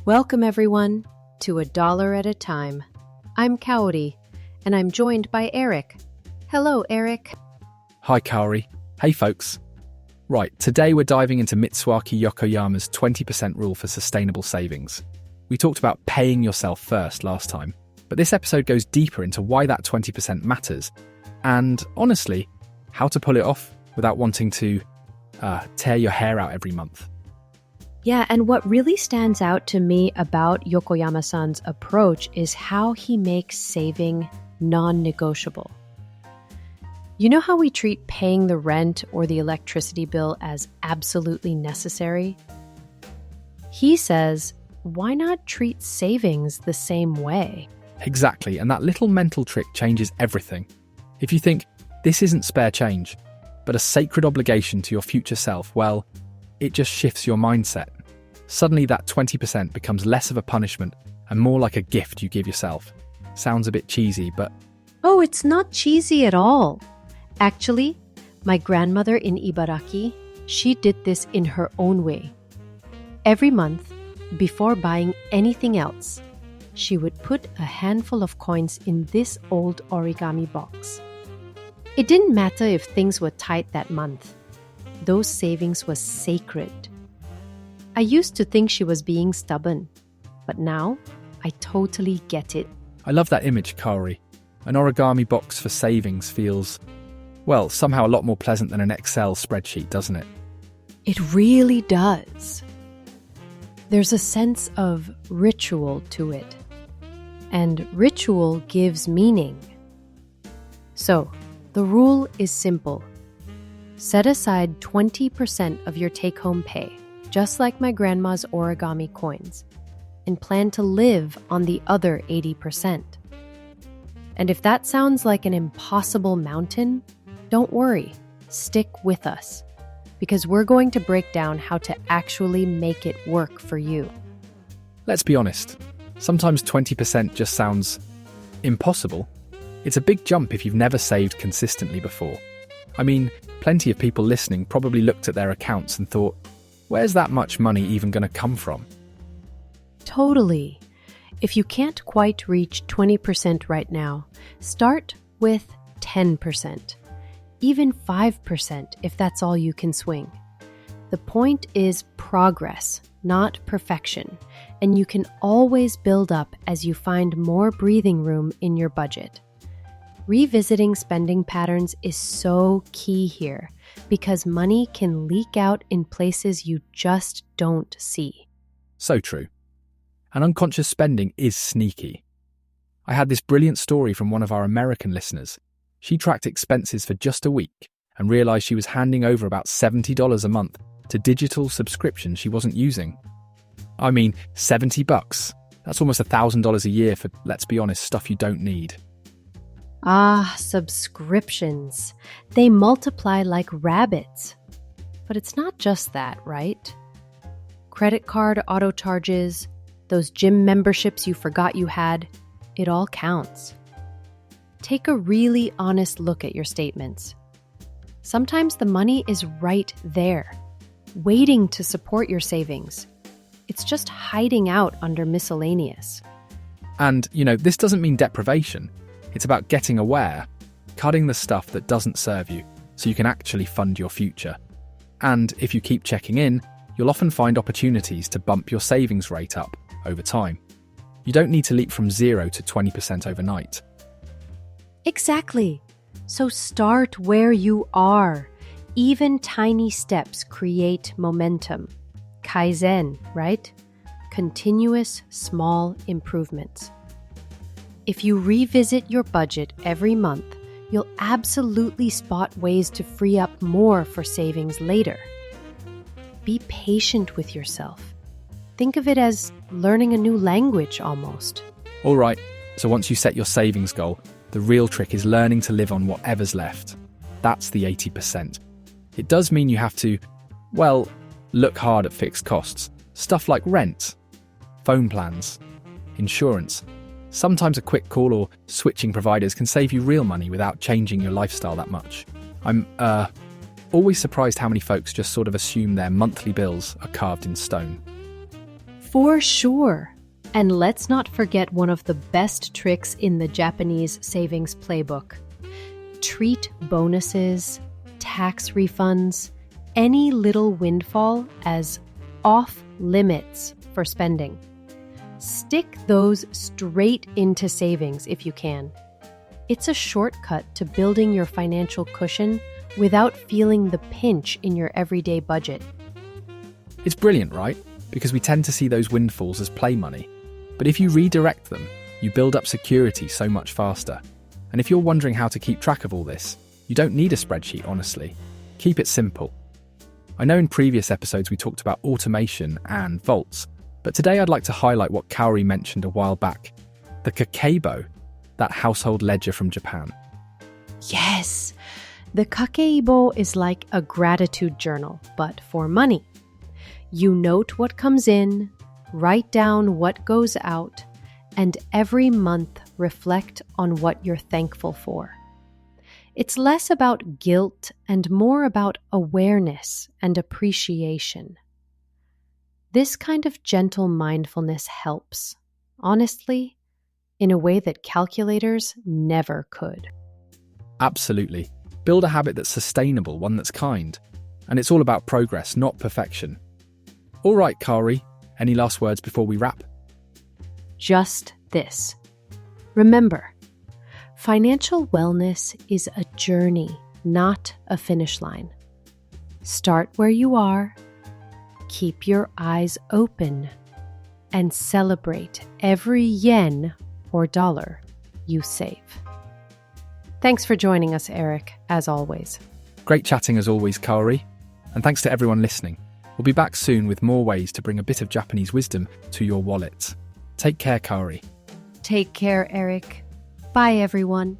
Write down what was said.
Welcome, everyone, to A Dollar at a Time. I'm Kaori, and I'm joined by Eric. Hello, Eric. Hi, Kaori. Hey, folks. Right, today we're diving into Mitsuaki Yokoyama's 20% rule for sustainable savings. We talked about paying yourself first last time, but this episode goes deeper into why that 20% matters and, honestly, how to pull it off without wanting to tear your hair out every month. Yeah, and what really stands out to me about Yokoyama-san's approach is how he makes saving non-negotiable. You know how we treat paying the rent or the electricity bill as absolutely necessary? He says, why not treat savings the same way? Exactly, and that little mental trick changes everything. If you think, this isn't spare change, but a sacred obligation to your future self, well, it just shifts your mindset. Suddenly that 20% becomes less of a punishment and more like a gift you give yourself. Sounds a bit cheesy, but... Oh, it's not cheesy at all. Actually, my grandmother in Ibaraki, she did this in her own way. Every month, before buying anything else, she would put a handful of coins in this old origami box. It didn't matter if things were tight that month. Those savings was sacred. I used to think she was being stubborn, but now I totally get it. I love that image, Kaori. An origami box for savings feels, well, somehow a lot more pleasant than an Excel spreadsheet, doesn't it? It really does. There's a sense of ritual to it, and ritual gives meaning. So, the rule is simple. Set aside 20% of your take-home pay, just like my grandma's origami coins, and plan to live on the other 80%. And if that sounds like an impossible mountain, don't worry, stick with us, because we're going to break down how to actually make it work for you. Let's be honest, sometimes 20% just sounds impossible. It's a big jump if you've never saved consistently before. I mean, plenty of people listening probably looked at their accounts and thought, where's that much money even going to come from? Totally. If you can't quite reach 20% right now, start with 10%. Even 5% if that's all you can swing. The point is progress, not perfection, and you can always build up as you find more breathing room in your budget. Revisiting spending patterns is so key here because money can leak out in places you just don't see. So true. And unconscious spending is sneaky. I had this brilliant story from one of our American listeners. She tracked expenses for just a week and realized she was handing over about $70 a month to digital subscriptions she wasn't using. I mean, $70. That's almost $1,000 a year for, let's be honest, stuff you don't need. Ah, subscriptions. They multiply like rabbits. But it's not just that, right? Credit card auto charges, those gym memberships you forgot you had, it all counts. Take a really honest look at your statements. Sometimes the money is right there, waiting to support your savings. It's just hiding out under miscellaneous. And, this doesn't mean deprivation. It's about getting aware, cutting the stuff that doesn't serve you so you can actually fund your future. And if you keep checking in, you'll often find opportunities to bump your savings rate up over time. You don't need to leap from 0 to 20% overnight. Exactly. So start where you are. Even tiny steps create momentum. Kaizen, right? Continuous small improvements. If you revisit your budget every month, you'll absolutely spot ways to free up more for savings later. Be patient with yourself. Think of it as learning a new language almost. All right, so once you set your savings goal, the real trick is learning to live on whatever's left. That's the 80%. It does mean you have to, look hard at fixed costs. Stuff like rent, phone plans, insurance. Sometimes a quick call or switching providers can save you real money without changing your lifestyle that much. I'm always surprised how many folks just sort of assume their monthly bills are carved in stone. For sure. And let's not forget one of the best tricks in the Japanese savings playbook. Treat bonuses, tax refunds, any little windfall as off limits for spending. Stick those straight into savings if you can. It's a shortcut to building your financial cushion without feeling the pinch in your everyday budget. It's brilliant, right? Because we tend to see those windfalls as play money. But if you redirect them, you build up security so much faster. And if you're wondering how to keep track of all this, you don't need a spreadsheet, honestly. Keep it simple. I know in previous episodes we talked about automation and vaults, but today I'd like to highlight what Kaori mentioned a while back, the kakeibo, that household ledger from Japan. Yes, the kakeibo is like a gratitude journal, but for money. You note what comes in, write down what goes out, and every month reflect on what you're thankful for. It's less about guilt and more about awareness and appreciation. This kind of gentle mindfulness helps, honestly, in a way that calculators never could. Absolutely. Build a habit that's sustainable, one that's kind. And it's all about progress, not perfection. All right, Kaori, any last words before we wrap? Just this. Remember, financial wellness is a journey, not a finish line. Start where you are, keep your eyes open, and celebrate every yen or dollar you save. Thanks for joining us, Eric, as always. Great chatting as always, Kaori. And thanks to everyone listening. We'll be back soon with more ways to bring a bit of Japanese wisdom to your wallet. Take care, Kaori. Take care, Eric. Bye, everyone.